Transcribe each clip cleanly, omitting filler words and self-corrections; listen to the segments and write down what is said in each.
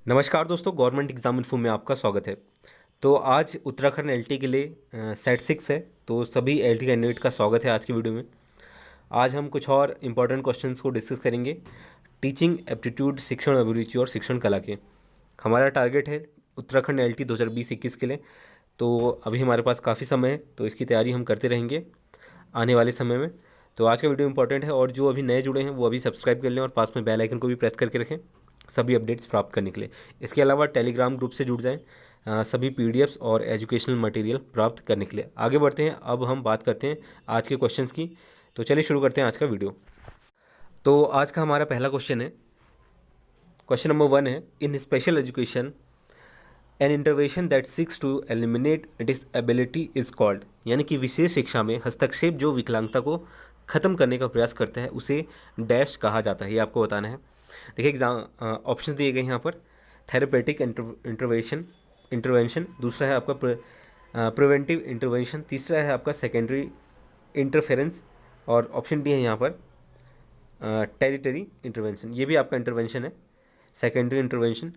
नमस्कार दोस्तों, government exam info में आपका स्वागत है। तो आज उत्तराखंड एलटी के लिए सेट 6 है, तो सभी एलटी कैंडिडेट का स्वागत है आज की वीडियो में। आज हम कुछ और इम्पोर्टेंट क्वेश्चंस को डिस्कस करेंगे टीचिंग एप्टीट्यूड, शिक्षण अभिरुचि और शिक्षण कला के। हमारा टारगेट है उत्तराखंड एलटी 2020-21 के लिए, तो अभी हमारे पास काफ़ी समय है, तो इसकी तैयारी हम करते रहेंगे आने वाले समय में। तो आज का वीडियो इंपॉर्टेंट है और जो अभी नए जुड़े हैं वो अभी सब्सक्राइब कर लें और पास में बेल आइकन को भी प्रेस करके रखें सभी अपडेट्स प्राप्त करने के लिए। इसके अलावा टेलीग्राम ग्रुप से जुड़ जाएं सभी पीडीएफ्स और एजुकेशनल मटेरियल प्राप्त करने के लिए। आगे बढ़ते हैं, अब हम बात करते हैं आज के क्वेश्चंस की। तो चलिए शुरू करते हैं आज का वीडियो। तो आज का हमारा पहला क्वेश्चन है, क्वेश्चन नंबर 1 है, in special education an intervention that seeks to eliminate disability is called. यानी कि विशेष शिक्षा में हस्तक्षेप जो विकलांगता को खत्म करने का प्रयास करता है उसे डैश कहा जाता है, ये आपको बताना है। देखिए एग्जाम ऑप्शन दिए गए हैं यहाँ पर, थेरेपेटिक इंटरवेंशन, दूसरा है आपका प्रिवेंटिव इंटरवेंशन, तीसरा है आपका सेकेंडरी इंटरफेरेंस, और ऑप्शन डी है यहाँ पर टेरिटरी इंटरवेंशन, ये भी आपका इंटरवेंशन है, सेकेंडरी इंटरवेंशन।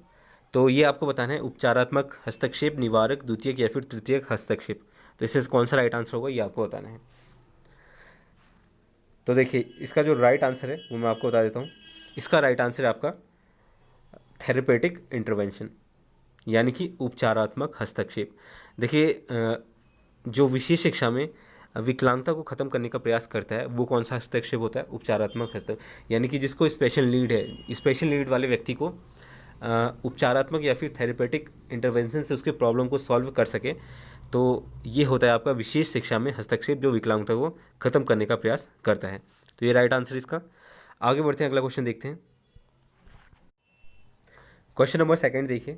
तो ये आपको बताना है उपचारात्मक हस्तक्षेप, निवारक, द्वितीयक या फिर तृतीयक हस्तक्षेप। तो इसमें कौन सा राइट आंसर होगा ये आपको बताना है। तो देखिए इसका जो राइट आंसर है वो मैं आपको बता देता हूँ। इसका राइट आंसर है आपका थेरेपेटिक इंटरवेंशन, यानी कि उपचारात्मक हस्तक्षेप। देखिए जो विशेष शिक्षा में विकलांगता को ख़त्म करने का प्रयास करता है वो कौन सा हस्तक्षेप होता है? उपचारात्मक हस्तक्षेप। यानी कि जिसको स्पेशल नीड है, स्पेशल नीड वाले व्यक्ति को उपचारात्मक या फिर थेरेपेटिक इंटरवेंशन से उसके प्रॉब्लम को सॉल्व कर सके, तो ये होता है आपका विशेष शिक्षा में हस्तक्षेप जो विकलांगता को ख़त्म करने का प्रयास करता है। तो ये राइट आंसर इसका। आगे बढ़ते हैं, अगला क्वेश्चन देखते हैं। क्वेश्चन नंबर 2 देखिए।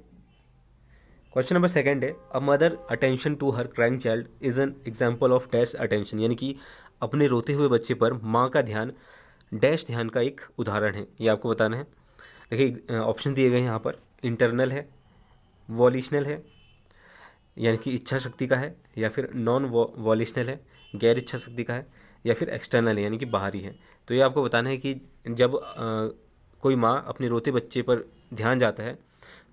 क्वेश्चन नंबर 2 है, a mother attention to her crying child is an example of dash attention. यानी कि अपने रोते हुए बच्चे पर माँ का ध्यान डैश ध्यान का एक उदाहरण है, ये आपको बताना है। देखिए ऑप्शन दिए गए हैं यहाँ पर, इंटरनल है, वॉलिशनल है यानी कि इच्छा शक्ति का है, या फिर नॉन वॉलिशनल है, गैर इच्छा शक्ति का है, या फिर एक्सटर्नल है यानी कि बाहरी है। तो ये आपको बताना है कि जब कोई माँ अपने रोते बच्चे पर ध्यान जाता है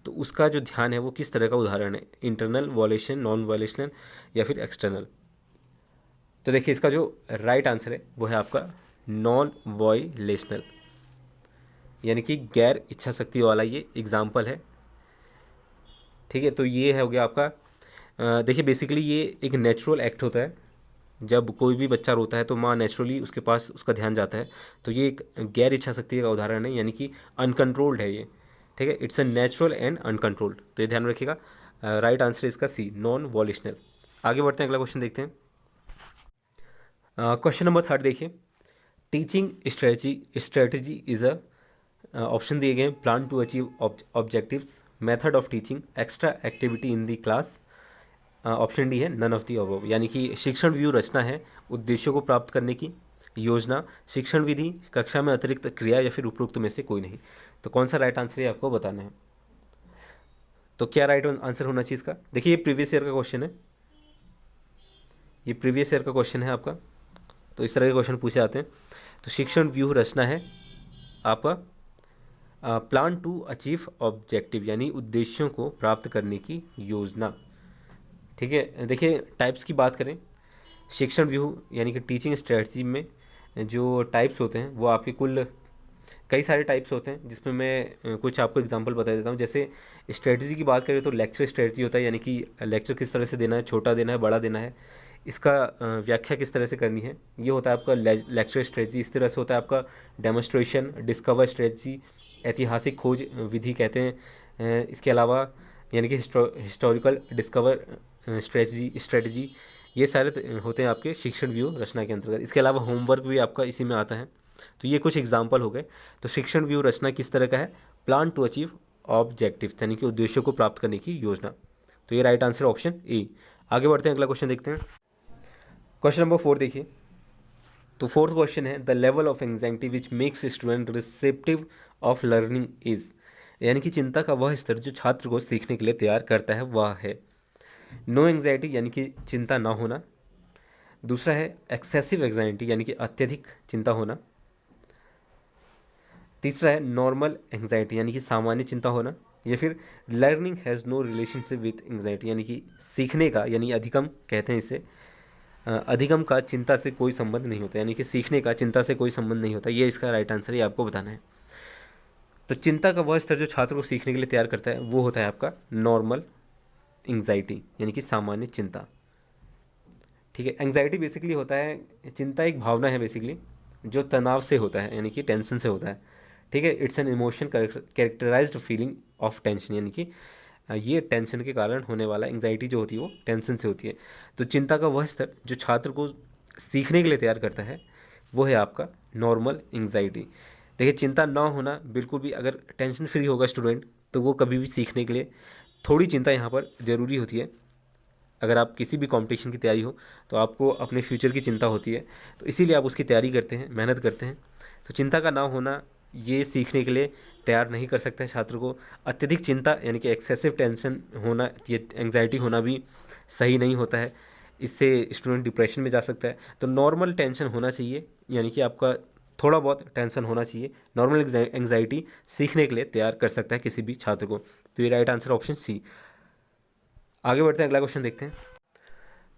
तो उसका जो ध्यान है वो किस तरह का उदाहरण है, इंटरनल, वॉलेशन, नॉन वॉलेशनल या फिर एक्सटर्नल। तो देखिए इसका जो राइट आंसर है वो है आपका नॉन वॉलेशनल, यानी कि गैर इच्छा शक्ति वाला ये एग्जाम्पल है। ठीक है, तो ये है हो गया आपका। देखिए बेसिकली ये एक नेचुरल एक्ट होता है, जब कोई भी बच्चा रोता है तो माँ नेचुरली उसके पास उसका ध्यान जाता है, तो ये एक गैर इच्छा शक्ति का उदाहरण है, यानी कि अनकंट्रोल्ड है ये। ठीक है, it's a natural and uncontrolled, तो ये ध्यान रखिएगा। राइट आंसर इसका सी, नॉन वॉलिशनल। आगे बढ़ते हैं, अगला क्वेश्चन देखते हैं। क्वेश्चन नंबर 3 देखिए, teaching strategy is a, option दिए गए, plan to achieve objectives, method of teaching, extra activity in the class, option D है नन ऑफ दी अबव। यानी कि शिक्षण व्यू रचना है उद्देश्यों को प्राप्त करने की योजना, शिक्षण विधि, कक्षा में अतिरिक्त क्रिया, या फिर उपरोक्त में से कोई नहीं। तो कौन सा राइट आंसर है आपको बताना है। तो क्या राइट आंसर होना चाहिए इसका? देखिए ये प्रीवियस ईयर का क्वेश्चन है, ये प्रीवियस ईयर का क्वेश्चन है आपका, तो इस तरह के क्वेश्चन पूछे जाते हैं। तो शिक्षण व्यू रचना है आपका प्लान टू अचीव ऑब्जेक्टिव, यानी उद्देश्यों को प्राप्त करने की योजना। ठीक है, देखिए टाइप्स की बात करें, शिक्षण व्यू यानी कि टीचिंग स्ट्रेटजी में जो टाइप्स होते हैं वो आपके कुल कई सारे टाइप्स होते हैं, जिसमें मैं कुछ आपको एग्जांपल बता देता हूँ। जैसे स्ट्रेटजी की बात करें तो लेक्चर स्ट्रेटजी होता है, यानी कि लेक्चर किस तरह से देना है, छोटा देना है, बड़ा देना है, इसका व्याख्या किस तरह से करनी है, ये होता है आपका लेक्चर स्ट्रेटजी। इस तरह से होता है आपका डेमोस्ट्रेशन, डिस्कवर स्ट्रेटजी, ऐतिहासिक खोज विधि कहते हैं। इसके अलावा यानी कि हिस्टोरिकल डिस्कवर स्ट्रेटजी, ये सारे होते हैं आपके शिक्षण व्यू रचना के अंतर्गत। इसके अलावा होमवर्क भी आपका इसी में आता है। तो ये कुछ एग्जाम्पल हो गए। तो शिक्षण व्यू रचना किस तरह का है? प्लान टू अचीव ऑब्जेक्टिव, यानी कि उद्देश्यों को प्राप्त करने की योजना। तो ये राइट आंसर ऑप्शन ए। आगे बढ़ते हैं, अगला क्वेश्चन देखते हैं। क्वेश्चन नंबर 4 देखिए। तो फोर्थ क्वेश्चन है, the level of anxiety which makes student receptive of learning is, यानी कि चिंता का वह स्तर जो छात्र को सीखने के लिए तैयार करता है वह है नो एंग्जाइटी, यानी कि चिंता ना होना, दूसरा है एक्सेसिव एंग्जाइटी, यानी कि अत्यधिक चिंता होना, तीसरा है नॉर्मल एंग्जाइटी, यानी कि सामान्य चिंता होना, या फिर learning has no relationship with anxiety, यानी कि सीखने का, यानी अधिगम कहते हैं इसे, अधिगम का चिंता से कोई संबंध नहीं होता, यानी कि सीखने का चिंता से कोई संबंध नहीं होता। ये इसका राइट आंसर है, आपको बताना है। तो चिंता का वह स्तर जो छात्र को सीखने के लिए तैयार करता है वो होता है आपका नॉर्मल एंग्जाइटी, यानी कि सामान्य चिंता। ठीक है, एंग्जाइटी बेसिकली होता है, चिंता एक भावना है बेसिकली जो तनाव से होता है, यानी कि टेंशन से होता है। ठीक है, it's an emotion characterized feeling of tension, यानी कि ये टेंशन के कारण होने वाला, एंग्जाइटी जो होती है वो टेंशन से होती है। तो चिंता का वह स्तर जो छात्र को सीखने के लिए तैयार करता है वो है आपका नॉर्मल एंग्जाइटी। देखिए, चिंता ना होना बिल्कुल भी, अगर टेंशन फ्री होगा स्टूडेंट तो वो कभी भी सीखने के लिए, थोड़ी चिंता यहाँ पर ज़रूरी होती है। अगर आप किसी भी कंपटीशन की तैयारी हो तो आपको अपने फ्यूचर की चिंता होती है, तो इसीलिए आप उसकी तैयारी करते हैं, मेहनत करते हैं। तो चिंता का ना होना ये सीखने के लिए तैयार नहीं कर सकता है छात्र को। अत्यधिक चिंता यानी कि एक्सेसिव टेंशन होना, ये एंग्जाइटी होना भी सही नहीं होता है, इससे स्टूडेंट डिप्रेशन में जा सकता है। तो नॉर्मल टेंशन होना चाहिए, यानी कि आपका थोड़ा बहुत टेंशन होना चाहिए। नॉर्मल एंग्जाइटी सीखने के लिए तैयार कर सकता है किसी भी छात्र को। तो ये राइट आंसर ऑप्शन सी। आगे बढ़ते हैं, अगला क्वेश्चन देखते हैं।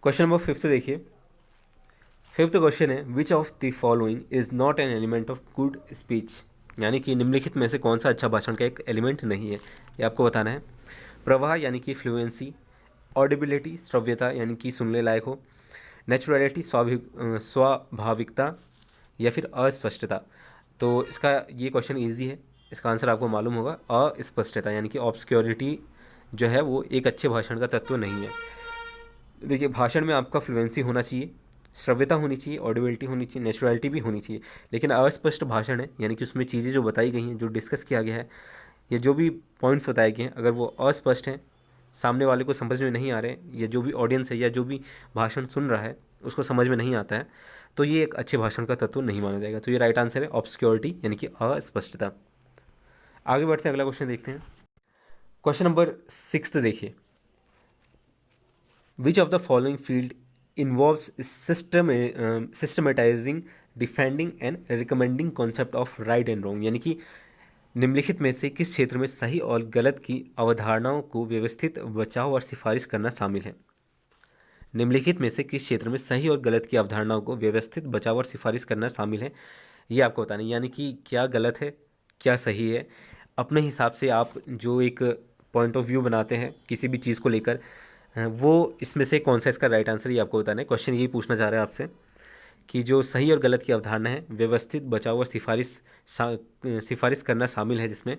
क्वेश्चन नंबर 5 देखिए। 5th क्वेश्चन है, विच of the following is not an element of good speech, यानी कि निम्नलिखित में से कौन सा अच्छा भाषण का एक एलिमेंट नहीं है, ये आपको बताना है। प्रवाह यानी कि फ्लुएंसी, ऑडिबिलिटी श्रव्यता यानी कि सुनने लायक हो, नेचुरलिटी स्वाभाविकता, या फिर अस्पष्टता। तो इसका ये क्वेश्चन ईजी है, इसका आंसर आपको मालूम होगा, अस्पष्टता, यानी कि ऑब्सक्योरिटी जो है वो एक अच्छे भाषण का तत्व नहीं है। देखिए, भाषण में आपका फ्लुएंसी होना चाहिए, श्रव्यता होनी चाहिए, ऑडिबिलिटी होनी चाहिए, नेचुरलिटी भी होनी चाहिए। लेकिन अस्पष्ट भाषण है, यानी कि उसमें चीज़ें जो बताई गई हैं, जो डिस्कस किया गया है, या जो भी पॉइंट्स बताए गए हैं, अगर वो अस्पष्ट हैं, सामने वाले को समझ में नहीं आ रहे हैं, या जो भी ऑडियंस है या जो भी भाषण सुन रहा है उसको समझ में नहीं आता है, तो ये एक अच्छे भाषण का तत्व नहीं माना जाएगा। तो ये राइट आंसर है ऑब्सक्योरिटी, यानी कि अस्पष्टता। आगे बढ़ते हैं, अगला क्वेश्चन देखते हैं। क्वेश्चन नंबर 6 देखिए। Which of the following field involves systematizing, defending and recommending concept of right and wrong, यानी कि निम्नलिखित में से किस क्षेत्र में सही और गलत की अवधारणाओं को व्यवस्थित, बचाव और सिफारिश करना शामिल है। निम्नलिखित में से किस क्षेत्र में सही और गलत की अवधारणाओं को व्यवस्थित, बचाव और सिफारिश करना शामिल है, ये आपको बताना है। यानी कि क्या गलत है, क्या सही है, अपने हिसाब से आप जो एक पॉइंट ऑफ व्यू बनाते हैं किसी भी चीज़ को लेकर, वो इसमें से कौन सा इसका राइट आंसर, ये आपको बताना है। क्वेश्चन यही पूछना चाह रहा है आपसे कि जो सही और गलत की अवधारणा है, व्यवस्थित, बचाव और सिफारिश करना शामिल है जिसमें,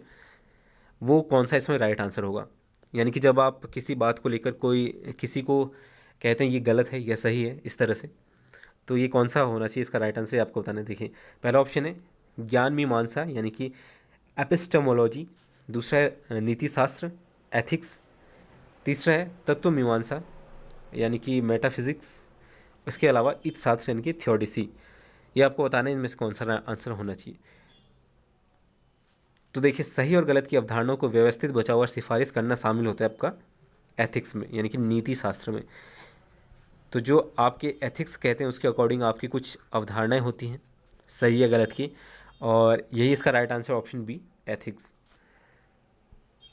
वो कौन सा इसमें राइट आंसर होगा। यानी कि जब आप किसी बात को लेकर कोई किसी को कहते हैं ये गलत है या सही है इस तरह से, तो ये कौन सा होना चाहिए, इसका राइट आंसर आपको बताना है। देखिए, पहला ऑप्शन है ज्ञान मीमांसा, यानी कि एपिस्टेमोलॉजी। दूसरा है नीति शास्त्र, एथिक्स। तीसरा है तत्व मीमांसा, यानी कि मेटाफिजिक्स। इसके अलावा शास्त्र यानी कि थियोडिसी। ये आपको बताना है इनमें से कौन सा आंसर होना चाहिए। तो देखिए, सही और गलत की अवधारणाओं को व्यवस्थित, बचाव और सिफारिश करना शामिल होता है आपका एथिक्स में, यानी कि नीति शास्त्र में। तो जो आपके एथिक्स कहते हैं उसके अकॉर्डिंग आपकी कुछ अवधारणाएं होती हैं सही या गलत की, और यही इसका right answer option B, ethics.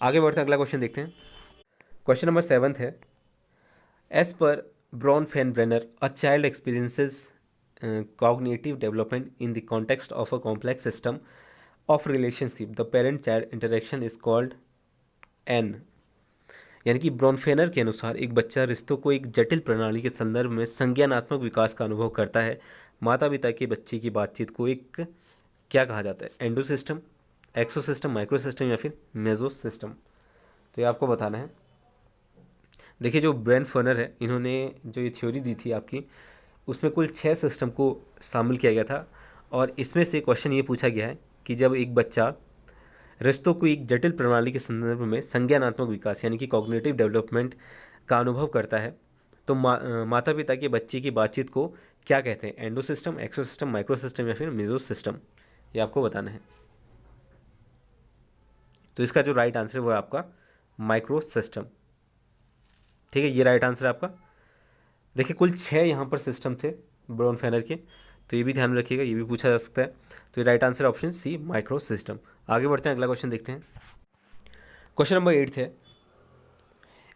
आगे बढ़ते हैं, अगला क्वेश्चन देखते हैं। क्वेश्चन नंबर 7 है, as per Bronfenbrenner, a child experiences cognitive development in the context of a complex system of relationship. The parent-child interaction is called N. यानी कि ब्रॉनफेनर के अनुसार एक बच्चा रिश्तों को एक जटिल प्रणाली के संदर्भ में संज्ञानात्मक विकास का अनुभव करता है। माता पिता के बच्चे की बातचीत को एक क्या कहा जाता है, एंडो सिस्टम, एक्सो सिस्टम, माइक्रो सिस्टम या फिर मेजो सिस्टम। तो ये आपको बताना है। देखिए, जो ब्रॉनफेनर है, इन्होंने जो ये थ्योरी दी थी आपकी, उसमें कुल 6 सिस्टम को शामिल किया गया था, और इसमें से क्वेश्चन ये पूछा गया है कि जब एक बच्चा रिश्तों को एक जटिल प्रणाली के संदर्भ में संज्ञानात्मक विकास यानी कि कॉग्निटिव डेवलपमेंट का अनुभव करता है, तो माता पिता के बच्चे की बातचीत को क्या कहते हैं, एंडो सिस्टम, एक्सो सिस्टम, माइक्रो सिस्टम या फिर मेजो सिस्टम, ये आपको बताना है। तो इसका जो राइट आंसर है वो है आपका माइक्रो सिस्टम। ठीक है, ये राइट आंसर है आपका। देखिए, कुल 6 यहाँ पर सिस्टम थे ब्रॉनफेनर के, तो ये भी ध्यान रखिएगा, ये भी पूछा जा सकता है। तो ये right answer option C, micro system. आगे बढ़ते हैं, अगला क्वेश्चन देखते हैं। क्वेश्चन नंबर 8 है,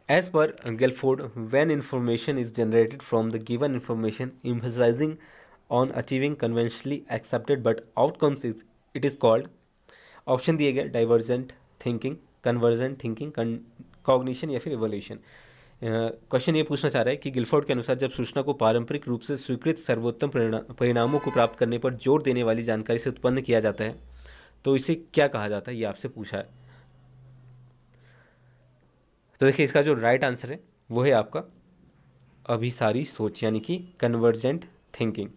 as per Guilford, when information is generated from the given information emphasizing on achieving conventionally accepted but outcomes it is called, option दिए गए divergent thinking, convergent thinking, cognition या फिर इवोल्यूशन। क्वेश्चन ये पूछना चाह रहा है कि गिलफोर्ड के अनुसार जब सूचना को पारंपरिक रूप से स्वीकृत सर्वोत्तम परिणामों को प्राप्त करने पर जोर देने वाली जानकारी से उत्पन्न किया जाता है तो इसे क्या कहा जाता है, ये आपसे पूछा है। तो देखिए इसका जो राइट आंसर है वो है आपका अभिसारी सोच, यानी कि कन्वर्जेंट थिंकिंग।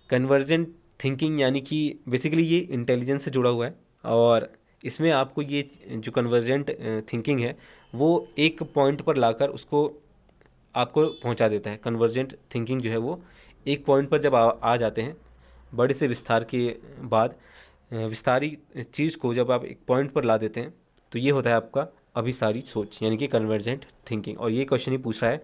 कन्वर्जेंट थिंकिंग यानी कि बेसिकली ये इंटेलिजेंस से जुड़ा हुआ है और इसमें आपको ये जो कन्वर्जेंट थिंकिंग है वो एक पॉइंट पर लाकर उसको आपको पहुंचा देता है। कन्वर्जेंट थिंकिंग जो है वो एक पॉइंट पर जब आ जाते हैं बड़े से विस्तार के बाद, विस्तारी चीज़ को जब आप एक पॉइंट पर ला देते हैं तो ये होता है आपका अभिसारी सोच, यानी कि कन्वर्जेंट थिंकिंग। और ये क्वेश्चन ही पूछ रहा है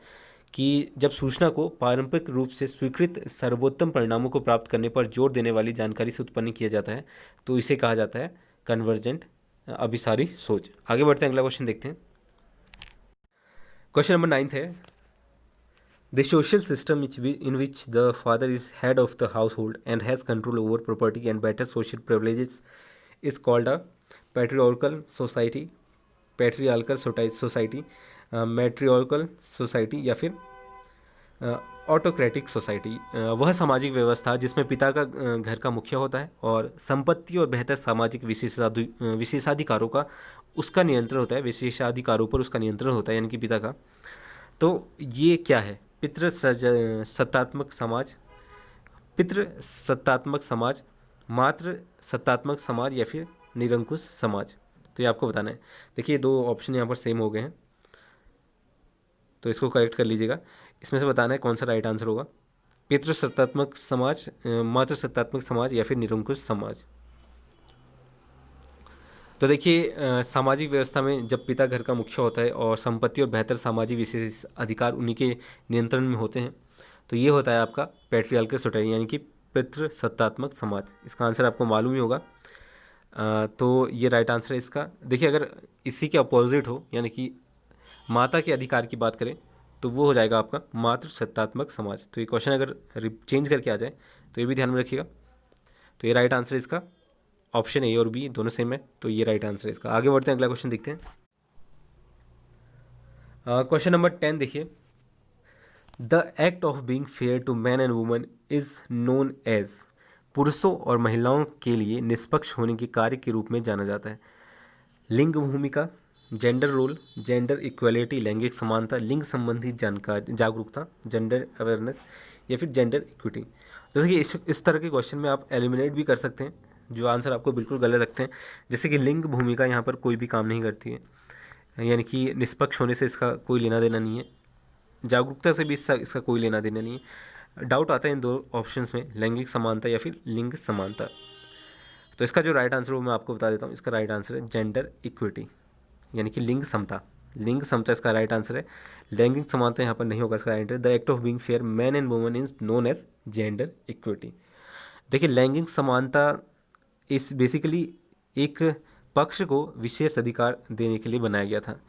कि जब सूचना को पारंपरिक रूप से स्वीकृत सर्वोत्तम परिणामों को प्राप्त करने पर जोर देने वाली जानकारी से उत्पन्न किया जाता है तो इसे कहा जाता है कन्वर्जेंट अभिसारी सोच। आगे बढ़ते हैं, अगला क्वेश्चन देखते हैं। क्वेश्चन नंबर 9 है, the social system in which the father is head of the हाउस होल्ड and has control over property and better social privileges is called a patriarchal society, patriarchal society, matriarchal society या फिर autocratic society. वह सामाजिक व्यवस्था जिसमें पिता का घर का मुखिया होता है और संपत्ति और बेहतर सामाजिक विशेषाधिकारों का उसका नियंत्रण होता है, विशेषाधिकारों पर उसका नियंत्रण होता है यानी कि पिता का। तो ये क्या है? पितृसत्तात्मक समाज, पितृसत्तात्मक समाज, मातृ सत्तात्मक समाज या फिर निरंकुश समाज। तो ये आपको बताना है। देखिए दो ऑप्शन यहाँ पर सेम हो गए हैं तो इसको करेक्ट कर लीजिएगा। इसमें से बताना है कौन सा राइट आंसर होगा, पितृसत्तात्मक समाज, मातृ सत्तात्मक समाज या फिर निरंकुश समाज। तो देखिए सामाजिक व्यवस्था में जब पिता घर का मुखिया होता है और संपत्ति और बेहतर सामाजिक विशेष अधिकार उन्हीं के नियंत्रण में होते हैं तो ये होता है आपका पैट्रियार्कल सोसाइटी यानी कि पितृसत्तात्मक समाज। इसका आंसर आपको मालूम ही होगा। तो ये राइट आंसर है इसका। देखिए अगर इसी के अपोजिट हो यानी कि माता के अधिकार की बात करें तो वो हो जाएगा आपका मातृ सत्तात्मक समाज। तो ये क्वेश्चन अगर चेंज करके आ जाए तो ये भी ध्यान में रखिएगा। तो ये राइट आंसर इसका ऑप्शन ए और बी दोनों सेम है, तो ये राइट आंसर है इसका। आगे बढ़ते हैं, अगला क्वेश्चन देखते हैं। क्वेश्चन नंबर 10 देखिए, the act of being fair to man and woman is known as, पुरुषों और महिलाओं के लिए निष्पक्ष होने के कार्य के रूप में जाना जाता है। लिंग भूमिका, जेंडर रोल, जेंडर इक्वलिटी, लैंगिक समानता, लिंग संबंधी जानकारी जागरूकता, जेंडर अवेयरनेस या फिर जेंडर इक्विटी। जैसे कि इस तरह के क्वेश्चन में आप एलिमिनेट भी कर सकते हैं जो आंसर आपको बिल्कुल गलत रखते हैं। जैसे कि लिंग भूमिका यहाँ पर कोई भी काम नहीं करती है, यानी कि निष्पक्ष होने से इसका कोई लेना देना नहीं है, जागरूकता से भी इसका कोई लेना देना नहीं है। डाउट आता है इन दो ऑप्शंस में, लैंगिक समानता या फिर लिंग समानता। तो इसका जो राइट आंसर वो मैं आपको बता देता हूँ। इसका राइट आंसर है जेंडर इक्विटी यानी कि लिंग समता। लिंग समता इसका राइट आंसर है, लैंगिक समानता यहाँ पर नहीं होगा इसका right. The act of being fair man and woman is known age gender equity. देखिए लैंगिक समानता इस बेसिकली एक पक्ष को विशेष अधिकार देने के लिए बनाया गया था।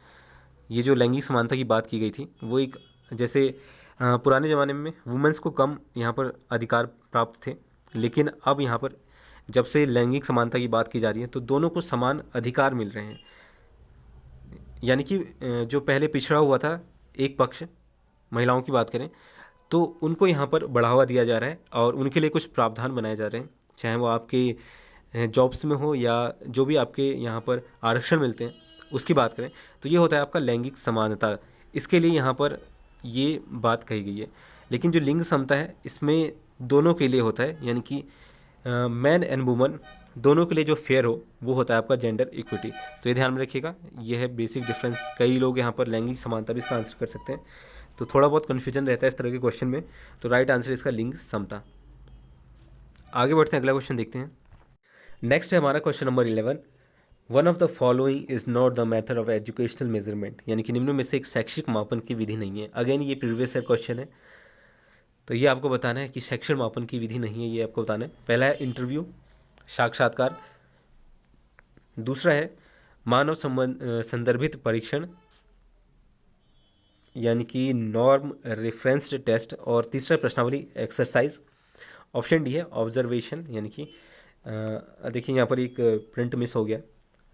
ये जो लैंगिक समानता की बात की गई थी वो एक जैसे पुराने ज़माने में वुमेंस को कम यहाँ पर अधिकार प्राप्त थे, लेकिन अब यहाँ पर जब से लैंगिक समानता की बात की जा रही है तो दोनों को समान अधिकार मिल रहे हैं। यानी कि जो पहले पिछड़ा हुआ था एक पक्ष, महिलाओं की बात करें तो उनको यहाँ पर बढ़ावा दिया जा रहा है और उनके लिए कुछ प्रावधान बनाए जा रहे हैं, चाहे वो आपके जॉब्स में हो या जो भी आपके यहाँ पर आरक्षण मिलते हैं उसकी बात करें तो ये होता है आपका लैंगिक समानता। इसके लिए यहाँ पर ये बात कही गई है। लेकिन जो लिंग समता है इसमें दोनों के लिए होता है, यानी कि मैन एंड वुमन दोनों के लिए जो फेयर हो वो होता है आपका जेंडर इक्विटी। तो ये ध्यान में रखिएगा, ये है बेसिक डिफरेंस। कई लोग यहाँ पर लैंगिक समानता भी इसका आंसर कर सकते हैं, तो थोड़ा बहुत कन्फ्यूजन रहता है इस तरह के क्वेश्चन में। तो राइट आंसर इसका लिंग समता। आगे बढ़ते हैं, अगला क्वेश्चन देखते हैं। नेक्स्ट है हमारा question number 11, one of the following is not the method of educational measurement, यानी कि निम्न में से एक शैक्षिक मापन की विधि नहीं है। अगेन ये प्रीवियस ईयर क्वेश्चन है, तो ये आपको बताना है कि शैक्षिक मापन की विधि नहीं है, ये आपको बताना है। पहला है इंटरव्यू, साक्षात्कार। दूसरा है मानव संदर्भित परीक्षण यानी कि नॉर्म रेफरेंस्ड टेस्ट, और तीसरा प्रश्नावली एक्सरसाइज। ऑप्शन डी है ऑब्जर्वेशन, यानी कि देखिए यहाँ पर एक प्रिंट मिस हो गया,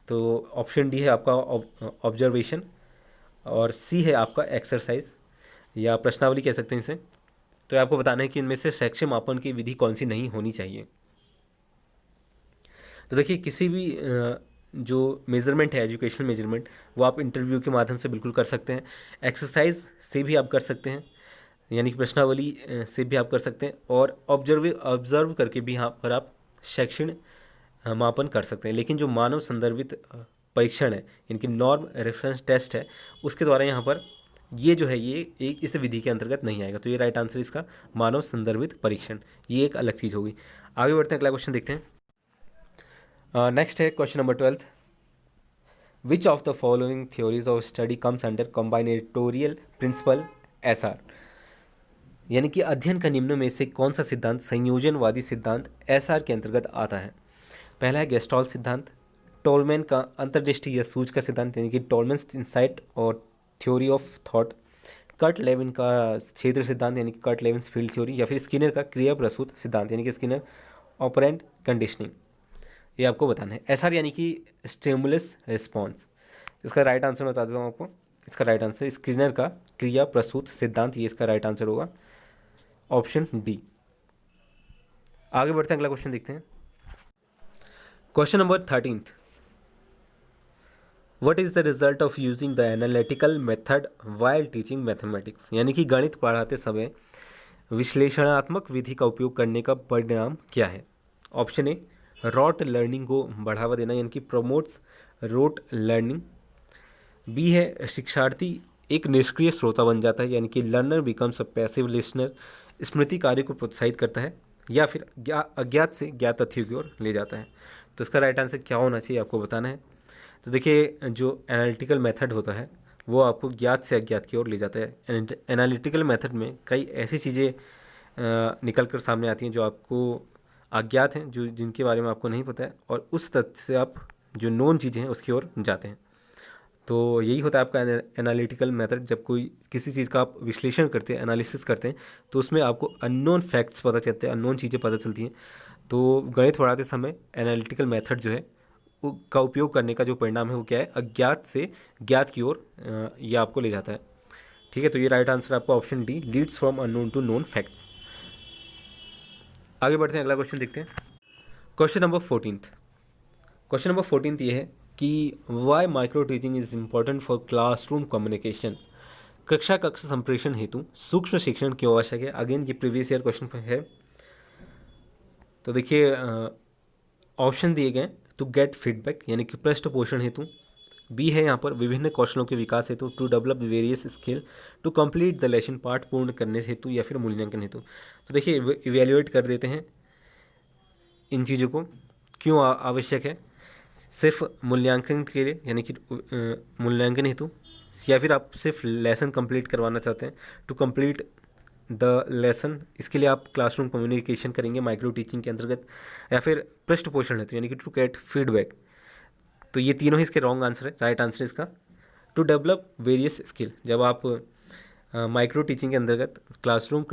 तो ऑप्शन डी है आपका ऑब्जर्वेशन, और सी है आपका एक्सरसाइज या प्रश्नावली कह सकते हैं इसे। तो आपको बताना है कि इनमें से साक्ष्य मापन की विधि कौन सी नहीं होनी चाहिए। तो देखिए किसी भी जो मेज़रमेंट है, एजुकेशनल मेजरमेंट, वो आप इंटरव्यू के माध्यम से बिल्कुल कर सकते हैं। एक्सरसाइज से भी आप कर सकते हैं, यानी कि प्रश्नावली से भी आप कर सकते हैं, और ऑब्जर्व करके भी यहाँ पर आप शैक्षणिक मापन कर सकते हैं। लेकिन जो मानव संदर्भित परीक्षण है, इनकी नॉर्म रेफरेंस टेस्ट है, उसके द्वारा यहाँ पर ये जो है ये एक इस विधि के अंतर्गत नहीं आएगा। तो ये राइट आंसर इसका मानव संदर्भित परीक्षण, ये एक अलग चीज़ होगी। आगे बढ़ते हैं, अगला क्वेश्चन देखते हैं। नेक्स्ट है question number 12। Which of the following theories of study comes under combinatorial principle SR, यानी कि अध्ययन का निम्न में से कौन सा सिद्धांत संयोजनवादी सिद्धांत SR के अंतर्गत आता है। पहला है गेस्टॉल सिद्धांत, टोलमैन का अंतर्दृष्टि या सूझ का सिद्धांत यानी कि टोलमैन्स इंसाइट और theory of thought, Kurt Lewin का क्षेत्र सिद्धांत यानी कि कर्ट लेविन्स फील्ड थ्योरी, या फिर स्किनर का क्रिया प्रसूत सिद्धांत यानी कि स्किनर ऑपरेंट कंडीशनिंग। ये आपको बताना है। SR यानी कि स्टिमुलस रिस्पॉन्स। इसका राइट आंसर मैं बता देता हूँ आपको। इसका राइट आंसर स्किनर का क्रिया प्रसूत सिद्धांत, ये इसका राइट आंसर होगा, ऑप्शन डी। आगे बढ़ते हैं, अगला क्वेश्चन देखते हैं। Question number 13। What is the result of using the analytical method while teaching mathematics, यानी कि गणित पढ़ाते समय विश्लेषणात्मक विधि का उपयोग करने का परिणाम क्या है। ऑप्शन ए रॉट लर्निंग को बढ़ावा देना, यानी कि प्रमोट्स रोट लर्निंग। बी है शिक्षार्थी एक निष्क्रिय श्रोता बन जाता है, यानी कि learner becomes a passive listener, स्मृति कार्य को प्रोत्साहित करता है, या फिर अज्ञात से ज्ञात तथ्यों की ओर ले जाता है। तो इसका राइट आंसर क्या होना चाहिए आपको बताना है। तो देखिए जो एनालिटिकल मेथड होता है वो आपको ज्ञात से अज्ञात की ओर ले जाता है। एनालिटिकल मेथड में कई ऐसी चीज़ें निकल कर सामने आती हैं जो आपको अज्ञात हैं, जो जिनके बारे में आपको नहीं पता है, और उस तथ्य से आप जो नोन चीज़ें हैं उसकी ओर जाते हैं। तो यही होता है आपका एनालिटिकल मेथड। जब कोई किसी चीज़ का आप विश्लेषण करते हैं, एनालिसिस करते हैं, तो उसमें आपको अननोन फैक्ट्स पता चलते हैं, अननोन चीज़ें पता चलती हैं। तो गणित पढ़ाते समय एनालिटिकल मेथड जो है का उपयोग करने का जो परिणाम है वो क्या है, अज्ञात से ज्ञात की ओर ये आपको ले जाता है। ठीक है, तो ये राइट आंसर आपका option D, leads from unknown to known facts. आगे बढ़ते हैं, अगला क्वेश्चन देखते हैं। Question number 14। क्वेश्चन नंबर 14 ये है कि why micro teaching is important for classroom communication, कक्षा कक्ष संप्रेषण हेतु सूक्ष्म शिक्षण क्यों आवश्यक है। अगेन ये प्रीवियस ईयर क्वेश्चन है। तो देखिए ऑप्शन दिए गए, टू गेट फीडबैक यानी कि पृष्ठ पोषण हेतु। बी है यहाँ पर विभिन्न कौशलों के विकास हेतु, to develop various skill, to complete the lesson पाठ पूर्ण करने हेतु, या फिर मूल्यांकन हेतु। तो देखिए इवेल्युएट कर देते हैं इन चीज़ों को, क्यों आवश्यक है। सिर्फ मूल्यांकन के लिए यानी कि मूल्यांकन हेतु, या फिर आप सिर्फ लेसन कंप्लीट करवाना चाहते हैं, टू कंप्लीट द लेसन, इसके लिए आप क्लासरूम कम्युनिकेशन करेंगे माइक्रो टीचिंग के अंतर्गत, या फिर पृष्ठ पोषण हेतु यानी कि टू गेट फीडबैक। तो ये तीनों ही इसके रॉन्ग आंसर है। राइट आंसर इसका टू डेवलप वेरियस स्किल। जब आप माइक्रो टीचिंग के अंतर्गत क्लासरूम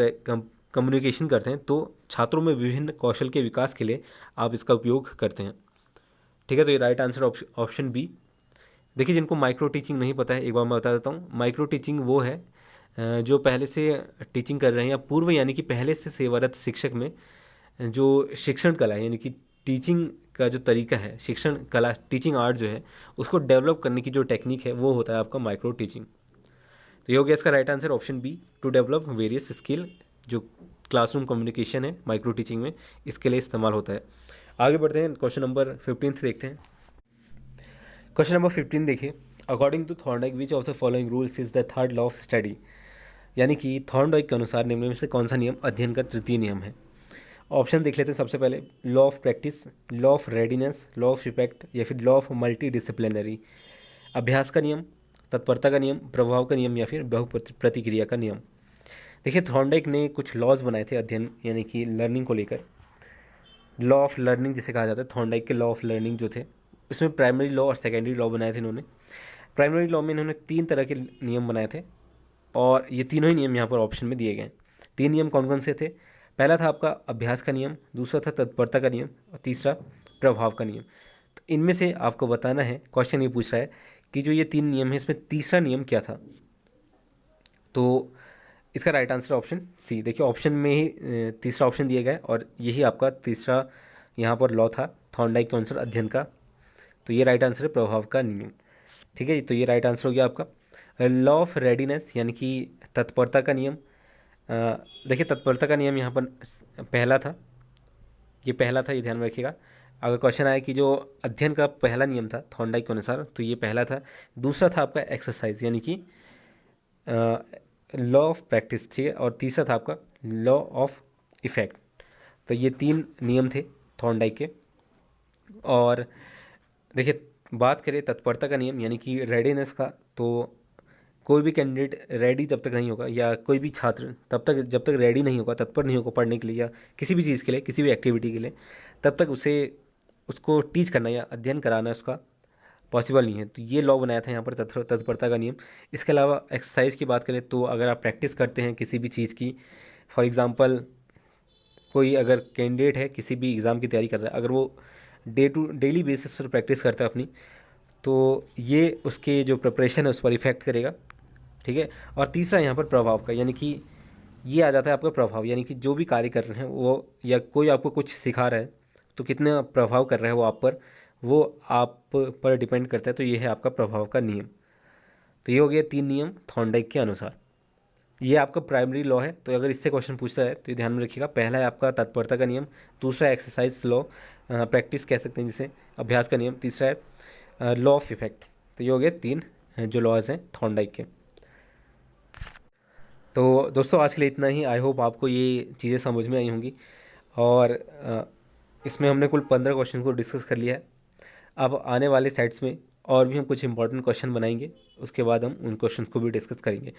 कम्युनिकेशन करते हैं तो छात्रों में विभिन्न कौशल के विकास के लिए आप इसका उपयोग करते हैं। ठीक है, तो ये राइट आंसर ऑप्शन बी। देखिए जिनको माइक्रो टीचिंग नहीं पता है, एक बार मैं बता देता हूँ। माइक्रो टीचिंग वो है जो पहले से टीचिंग कर रहे हैं या पूर्व यानी कि पहले से सेवारत शिक्षक में जो शिक्षण कला है यानी कि टीचिंग का जो तरीका है, शिक्षण कला टीचिंग आर्ट जो है उसको डेवलप करने की जो टेक्निक है वो होता है आपका माइक्रो टीचिंग। तो ये हो गया इसका right answer option B, to develop various skill. जो क्लासरूम कम्युनिकेशन है माइक्रो टीचिंग में, इसके लिए इस्तेमाल होता है। आगे बढ़ते हैं, क्वेश्चन नंबर 15 देखते हैं। क्वेश्चन नंबर 15 देखिए, according to Thorndike which of the following rules is the third law of study, यानी कि थॉर्नडाइक के अनुसार निम्न में से कौन सा नियम अध्ययन का तृतीय नियम है। ऑप्शन देख लेते हैं। सबसे पहले law of practice, law of readiness, law of effect, या फिर लॉ ऑफ मल्टी डिसिप्लिनरी। अभ्यास का नियम, तत्परता का नियम, प्रभाव का नियम, या फिर बहु प्रतिक्रिया का नियम। देखिए थॉर्नडाइक ने कुछ लॉज बनाए थे अध्ययन यानी कि लर्निंग को लेकर। लॉ ऑफ लर्निंग जिसे कहा जाता है, थॉर्नडाइक के लॉ ऑफ लर्निंग जो थे इसमें प्राइमरी लॉ और सेकेंडरी लॉ बनाए थे इन्होंने। प्राइमरी लॉ में इन्होंने 3 तरह के नियम बनाए थे और ये तीनों ही नियम यहाँ पर ऑप्शन में दिए गए हैं। 3 नियम कौन कौन से थे? पहला था आपका अभ्यास का नियम, दूसरा था तत्परता का नियम और तीसरा प्रभाव का नियम। तो इनमें से आपको बताना है, क्वेश्चन ये पूछ रहा है कि जो ये 3 नियम है इसमें तीसरा नियम क्या था। तो इसका राइट आंसर ऑप्शन सी। देखिए ऑप्शन में ही तीसरा ऑप्शन दिया गया है और यही आपका तीसरा यहाँ पर लॉ था, थॉर्नडाइक के अनुसार अध्ययन का। तो ये राइट आंसर है प्रभाव का नियम। ठीक है, तो ये राइट आंसर हो गया आपका। लॉ ऑफ रेडीनेस यानी कि तत्परता का नियम। देखिए तत्परता का नियम यहाँ पर पहला था, ये पहला था, ये ध्यान में रखिएगा। अगर क्वेश्चन आया कि जो अध्ययन का पहला नियम था थॉर्नडाइक के अनुसार, तो ये पहला था। दूसरा था आपका एक्सरसाइज यानी कि लॉ ऑफ प्रैक्टिस, ठीक है। और तीसरा था आपका लॉ ऑफ इफेक्ट। तो ये 3 नियम थे थॉर्नडाइक के। और देखिए बात करें तत्परता का नियम यानी कि रेडीनेस का, तो कोई भी कैंडिडेट रेडी जब तक नहीं होगा या कोई भी छात्र जब तक रेडी नहीं होगा, तत्पर नहीं होगा पढ़ने के लिए या किसी भी चीज़ के लिए, किसी भी एक्टिविटी के लिए, तब तक उसको टीच करना या अध्ययन कराना उसका पॉसिबल नहीं है। तो ये लॉ बनाया था यहाँ पर तत्परता का नियम। इसके अलावा एक्सरसाइज की बात करें तो अगर आप प्रैक्टिस करते हैं किसी भी चीज़ की, फॉर एग्ज़ाम्पल कोई अगर कैंडिडेट है किसी भी एग्ज़ाम की तैयारी कर रहा है, अगर वो डेली बेसिस पर प्रैक्टिस करता है अपनी, तो ये उसके जो प्रिपरेशन है उस पर इफ़ेक्ट करेगा। ठीक है। और तीसरा यहाँ पर प्रभाव का, यानी कि ये आ जाता है आपका प्रभाव, यानी कि जो भी कार्य कर रहे हैं वो या कोई आपको कुछ सिखा रहा है तो कितना प्रभाव कर रहा है वो आप पर डिपेंड करता है। तो ये है आपका प्रभाव का नियम। तो ये हो गया 3 नियम थॉर्नडाइक के अनुसार। ये आपका प्राइमरी लॉ है। तो अगर इससे क्वेश्चन पूछता है तो ये ध्यान में रखिएगा। पहला है आपका तत्परता का नियम, दूसरा है एक्सरसाइज लॉ, प्रैक्टिस कह सकते हैं जिसे, अभ्यास का नियम, तीसरा है लॉ ऑफ इफेक्ट। तो ये हो गए 3 जो लॉज हैं थॉर्नडाइक के। तो दोस्तों आज के लिए इतना ही। आई होप आपको ये चीज़ें समझ में आई होंगी। और इसमें हमने कुल 15 क्वेश्चन को डिस्कस कर लिया है। अब आने वाले सेट्स में और भी हम कुछ इंपॉर्टेंट क्वेश्चन बनाएंगे, उसके बाद हम उन क्वेश्चन को भी डिस्कस करेंगे।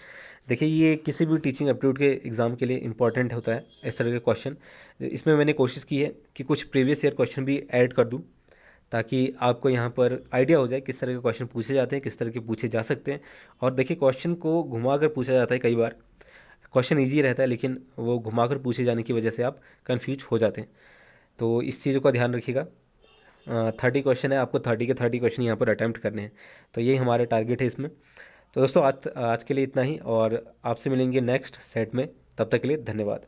देखिए ये किसी भी टीचिंग एप्टीट्यूड के एग्ज़ाम के लिए इंपॉर्टेंट होता है इस तरह के क्वेश्चन। इसमें मैंने कोशिश की है कि कुछ प्रीवियस ईयर क्वेश्चन भी ऐड कर दूँ, ताकि आपको यहाँ पर आइडिया हो जाए किस तरह के क्वेश्चन पूछे जाते हैं, किस तरह के पूछे जा सकते हैं। और देखिए क्वेश्चन को घुमा कर पूछा जाता है, कई बार क्वेश्चन ईजी रहता है लेकिन वो घुमाकर पूछे जाने की वजह से आप कंफ्यूज हो जाते हैं। तो इस चीज़ों का ध्यान रखिएगा। 30 क्वेश्चन है, आपको 30 के 30 क्वेश्चन यहाँ पर अटैम्प्ट करने हैं। तो यही हमारा टारगेट है इसमें। तो दोस्तों आज के लिए इतना ही और आपसे मिलेंगे नेक्स्ट सेट में। तब तक के लिए धन्यवाद।